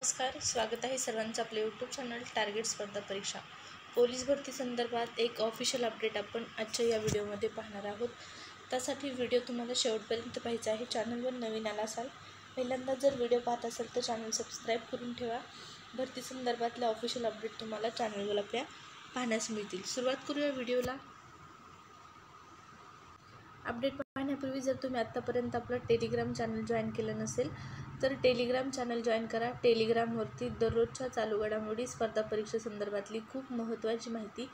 नमस्कार, स्वागत आहे सर्वांचं आपल्या यूट्यूब चॅनल टार्गेट स्पर्धा परीक्षा पोलीस भरती संदर्भात एक ऑफिशियल अपडेट आपण आजच्या या व्हिडिओमध्ये पाहणार आहोत। त्यासाठी व्हिडिओ तुम्हाला शेवटपर्यंत पाहायचा आहे। चॅनलवर नवीन आला असाल, पहिल्यांदा जर व्हिडिओ पाहत असाल तर चॅनल सबस्क्राईब करून ठेवा। भरती संदर्भातले ऑफिशियल अपडेट तुम्हाला चॅनलवर आपल्या पाहण्यास मिळतील। सुरुवात करूया व्हिडिओला। अपडेट पाहण्यापूर्वी जर तुम्ही आत्तापर्यंत आपलं टेलिग्राम चॅनल जॉईन केलं नसेल तर टेलिग्राम चॅनल जॉईन करा। टेलिग्रामवरती दररोजच्या चालू घडामोडी, स्पर्धा परीक्षा संदर्भातली खूप महत्त्वाची माहिती,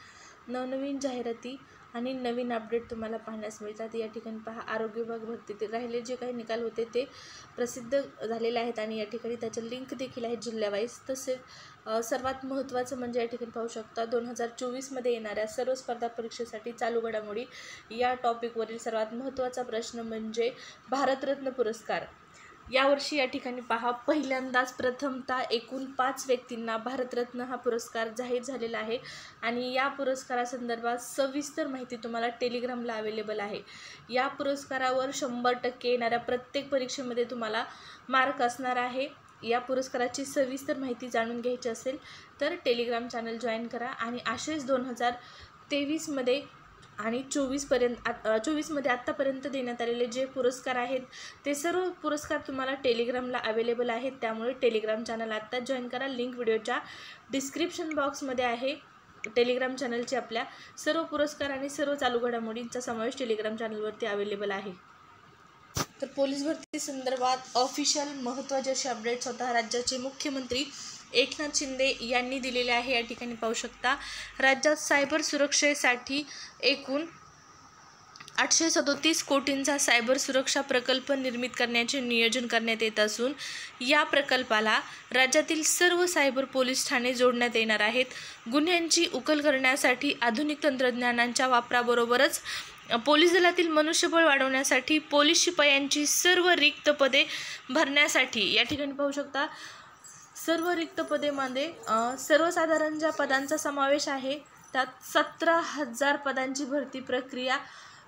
नवनवीन जाहिराती आणि नवीन अपडेट तुम्हाला पाहण्यास मिळतात। या ठिकाणी पहा, आरोग्य विभाग भरतीतील राहिले जे काही निकाल होते ते प्रसिद्ध झालेले आहेत आणि या ठिकाणी त्याच्या लिंक देखील आहेत जिल्ह्यावाईज। तसेच सर्वात महत्त्वाचं म्हणजे या ठिकाणी पाहू शकता 2024 मध्ये येणाऱ्या सर्व स्पर्धा परीक्षेसाठी चालू घडामोडी या टॉपिकवरील सर्वात महत्त्वाचा प्रश्न म्हणजे भारतरत्न पुरस्कार। यावर्षी या ठिकाणी पहा, पहिल्यांदाच प्रथमतः एकूण 5 व्यक्तींना भारतरत्न हा पुरस्कार जाहीर झालेला आहे आणि या पुरस्कारासंदर्भात सविस्तर माहिती तुम्हाला टेलिग्रामला अवेलेबल आहे। या पुरस्कारावर 100% येणाऱ्या प्रत्येक परीक्षेमध्ये तुम्हाला मार्क असणार आहे। या पुरस्काराची सविस्तर माहिती जाणून घ्यायची असेल तर टेलिग्राम चॅनल जॉईन करा आणि असेच 2023 मध्ये आणि 24 मध्ये आत्तापर्यंत देण्यात आलेले जे पुरस्कार आहेत ते सर्व पुरस्कार तुम्हाला टेलिग्रामला अवेलेबल आहेत। त्यामुळे टेलिग्राम चॅनल आत्ता जॉईन करा। लिंक व्हिडिओच्या डिस्क्रिप्शन बॉक्समध्ये आहे। टेलिग्राम चॅनलचे आपल्या सर्व पुरस्कार आणि सर्व चालू घडामोडींचा समावेश टेलिग्राम चॅनलवरती अवेलेबल आहे। तर पोलीस भरती संदर्भात ऑफिशियल महत्त्वाचे असे अपडेट स्वतः राज्याचे मुख्यमंत्री एकनाथ शिंदे यांनी दिलेले आहे। या ठिकाणी पाहू शकता, राज्यात सायबर सुरक्षेसाठी एकूण 837 कोटींचा सायबर सुरक्षा प्रकल्प निर्मित करण्याचे नियोजन करण्यात येत असून या प्रकल्पाला राज्यातील सर्व सायबर पोलीस ठाणे जोडण्यात येणार आहेत। गुन्ह्यांची उकल करण्यासाठी आधुनिक तंत्रज्ञानाच्या वापराबरोबरच पोलीस दलातील मनुष्यबळ वाढवण्यासाठी पोलीस शिपायांची सर्व रिक्त पदे भरण्यासाठी या ठिकाणी पाहू शकता, सर्व रिक्त पदेमध्ये सर्वसाधारण ज्या पदांचा समावेश आहे त्यात 17,000 पदांची भरती प्रक्रिया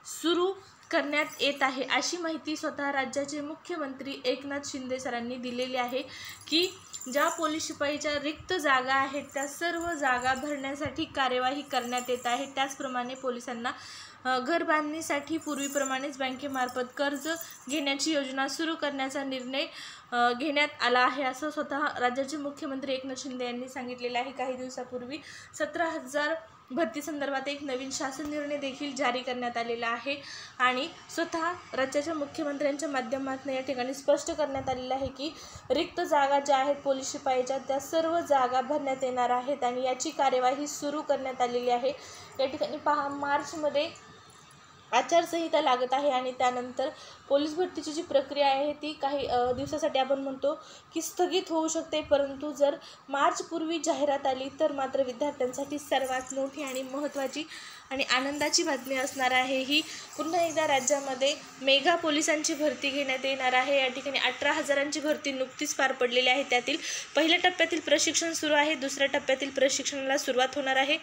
सुरू करण्यात येत आहे, अशी माहिती स्वतः राज्याचे मुख्यमंत्री एकनाथ शिंदे सरांनी दिलेली आहे की ज्या पोलीस शिपाईच्या रिक्त जागा आहेत त्या सर्व जागा भरण्यासाठी कार्यवाही करण्यात येत आहे। त्याचप्रमाणे पोलिसांना घर बांधणीसाठी पूर्वीप्रमाणेच बँकेमार्फत कर्ज घेण्याची योजना सुरू करण्याचा निर्णय घेण्यात आला आहे, असं स्वतः राज्याचे मुख्यमंत्री एकनाथ शिंदे यांनी सांगितलेले आहे। काही दिवसापूर्वी 17,000 भरती संदर्भात एक नवीन शासन निर्णय देखील जारी करण्यात आलेला आहे आणि स्वतः राज्याच्या मुख्यमंत्र्यांच्या माध्यमातून या ठिकाणी स्पष्ट करण्यात आलेलं आहे की रिक्त जागा ज्या आहेत पोलीस शिपाईच्या त्या सर्व जागा भरण्यात येणार आहेत आणि याची कार्यवाही सुरू करण्यात आलेली आहे। या ठिकाणी पहा, मार्चमध्ये आचारसंहिता लागत आहे आणि त्यानंतर पोलीस भरतीची जी प्रक्रिया आहे ती काही दिवसासाठी आपण म्हणतो की स्थगित होऊ शकते, परंतु जर मार्चपूर्वी जाहिरात आली तर मात्र विद्यार्थ्यांसाठी सर्वात मोठी आणि महत्त्वाची आणि आनंदाची बातमी असणार आहे। ही पुन्हा एकदा राज्यामध्ये मेगा पोलिसांची भरती घेण्यात येणार आहे। या ठिकाणी 18,000ची भरती नुकतीच पार पडलेली आहे। त्यातील पहिल्या टप्प्यातील प्रशिक्षण सुरू आहे, दुसऱ्या टप्प्यातील प्रशिक्षणाला सुरुवात होणार आहे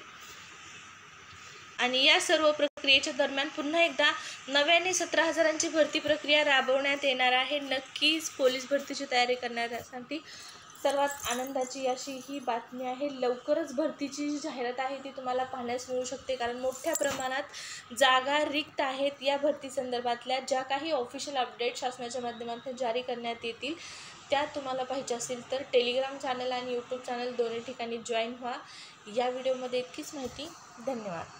आणि या सर्व प्रक्रियेच्या दरम्यान पुन्हा एकदा नव्याने 17,000ची भरती प्रक्रिया राबवण्यात येणार आहे। नक्कीच पोलीस भरतीची तयारी करण्यासाठी सर्वात आनंदाची अशी ही बातमी आहे। लवकरच भरतीची जी जाहिरात आहे ती तुम्हाला पाहण्यास मिळू शकते, कारण मोठ्या प्रमाणात जागा रिक्त आहेत। या भरती संदर्भातल्या ज्या काही ऑफिशियल अपडेट शासनाच्या माध्यमातून जारी करण्यात येतील त्या तुम्हाला पाहिजे असेल तर टेलिग्राम चॅनल आणि यूट्यूब चॅनल दोन्ही ठिकाणी जॉईन व्हा। या व्हिडिओमध्ये इतकीच माहिती। धन्यवाद।